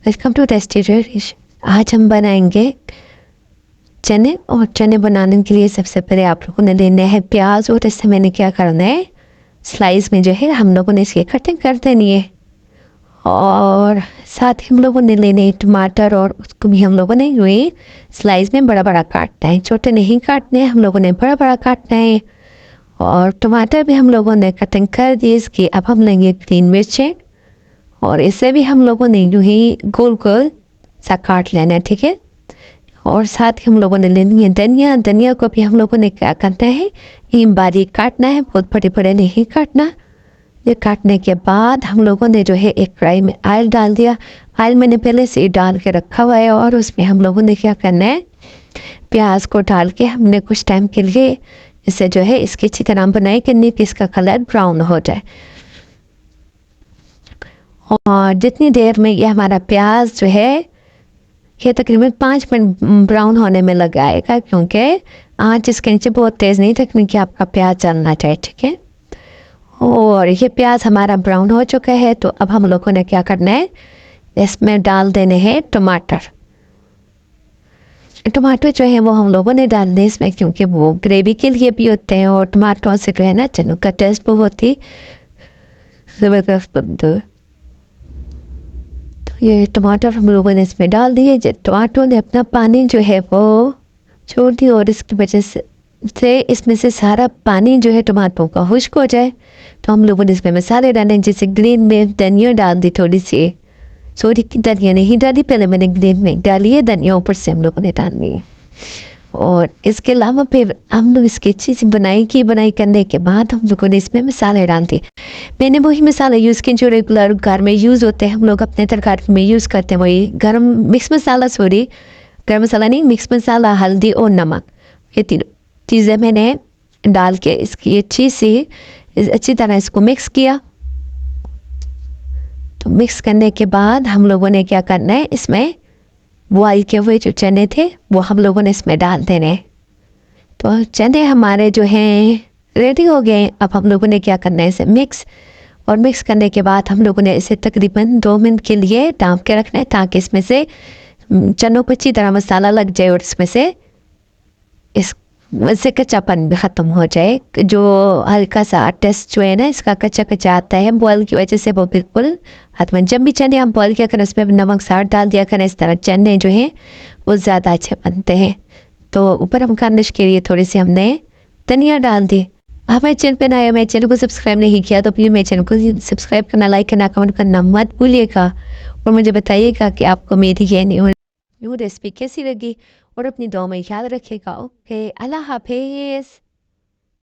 Welcome to tasty dish. आज हम बनाएंगे चने, और चने बनाने के लिए सबसे पहले आप लोगों ने लेना है प्याज, और इससे मैंने क्या करना है, स्लाइस में जो है हम लोगों ने इसकी कटिंग कर देनी है। और साथ ही हम लोगों ने लेने हैं टमाटर, और उसको भी हम लोगों ने यूँ ही स्लाइस में बड़ा बड़ा काटना है, छोटे नहीं काटने हैं, हम लोगों ने बड़ा बड़ा काटना है। और टमाटर भी हम लोगों ने कटिंग कर दी इसकी। अब हम लेंगे ग्रीन मिर्चें, और इसे भी हम लोगों ने यूँ ही गोल गोल सा काट लेना है, ठीक है। और साथ ही हम लोगों ने लेनी है धनिया। धनिया को भी हम लोगों ने क्या करना है, ये बारीक काटना है, बहुत बड़े बड़े नहीं काटना। ये काटने के बाद हम लोगों ने जो है एक कढ़ाई में ऑयल डाल दिया। ऑयल मैंने पहले से ही डाल के रखा हुआ है, और उसमें हम लोगों ने क्या करना है, प्याज को डाल के हमने कुछ टाइम के लिए इसे जो है इसकी अच्छी तरह बनाई करनी कि इसका कलर ब्राउन हो जाए। और जितनी देर में ये हमारा प्याज जो है ये तकरीबन 5 मिनट ब्राउन होने में लगाएगा, क्योंकि आँच इसके नीचे बहुत तेज़ नहीं रखनी कि आपका प्याज जलना चाहिए, ठीक है। और ये प्याज हमारा ब्राउन हो चुका है, तो अब हम लोगों ने क्या करना है, इसमें डाल देने हैं टमाटर। टमाटर जो है वो हम लोगों ने डालने इसमें, क्योंकि वो ग्रेवी के लिए भी होते हैं, और टमाटरों से जो है ना चनों का टेस्ट बहुत ही ज़बरदस्त बनता है। ये टमाटर हम लोगों ने इसमें डाल दिए। टमाटरों ने अपना पानी जो है वो छोड़ दिया, और इसकी वजह से इसमें से सारा पानी जो है टमाटरों का खुश्क हो जाए, तो हम लोगों ने इसमें मसाले डाले। जैसे ग्रीन में धनिया डाल दी थोड़ी सी, सॉरी धनिया नहीं डाली, पहले मैंने ग्रीन में डाली है, धनिया ऊपर से हम लोगों ने डालनी है। और इसके अलावा फिर हम लोग इसकी अच्छी सी बनाई करने के बाद हम लोगों ने इसमें मसाले डाल दिए। मैंने वही मसाले यूज़ किए जो रेगुलर घर में यूज़ होते हैं, हम लोग अपने तरकारी में यूज़ करते हैं। वही गरम मिक्स मसाला, सॉरी गरम मसाला नहीं, मिक्स मसाला, हल्दी और नमक, ये तीनों चीज़ें मैंने डाल के इसकी अच्छी तरह इसको मिक्स किया। तो मिक्स करने के बाद हम लोगों ने क्या करना है, इसमें बॉयल किए हुए जो चने थे वो हम लोगों ने इसमें डाल देने। तो चने हमारे जो हैं रेडी हो गए। अब हम लोगों ने क्या करना है, इसे मिक्स करने के बाद हम लोगों ने इसे तकरीबन 2 मिनट के लिए ढाँप के रखना है, ताकि इसमें से चनों को अच्छी तरह मसाला लग जाए, और इससे कच्चापन भी ख़त्म हो जाए। जो हल्का सा टेस्ट जो है ना इसका कच्चा कच्चा आता है बॉयल की वजह से, वो बिल्कुल खत्म। जब भी चने आप बॉयल किया करें उसमें नमक साथ डाल दिया करें, इस तरह चने जो हैं वो ज़्यादा अच्छे बनते हैं। तो ऊपर हम गार्निश के लिए थोड़ी सी हमने धनिया डाल दी। आप मेरे चैनल पर नए, मेरे चैनल को सब्सक्राइब नहीं किया तो प्लीज़ मेरे चैनल को सब्सक्राइब करना, लाइक करना, कमेंट करना मत भूलिएगा। और मुझे बताइएगा कि आपको मेरी ये न्यू रेसिपी कैसी लगी, और अपनी दुआ में ख्याल रखिएगा। ओके, अल्लाह हाफिज़।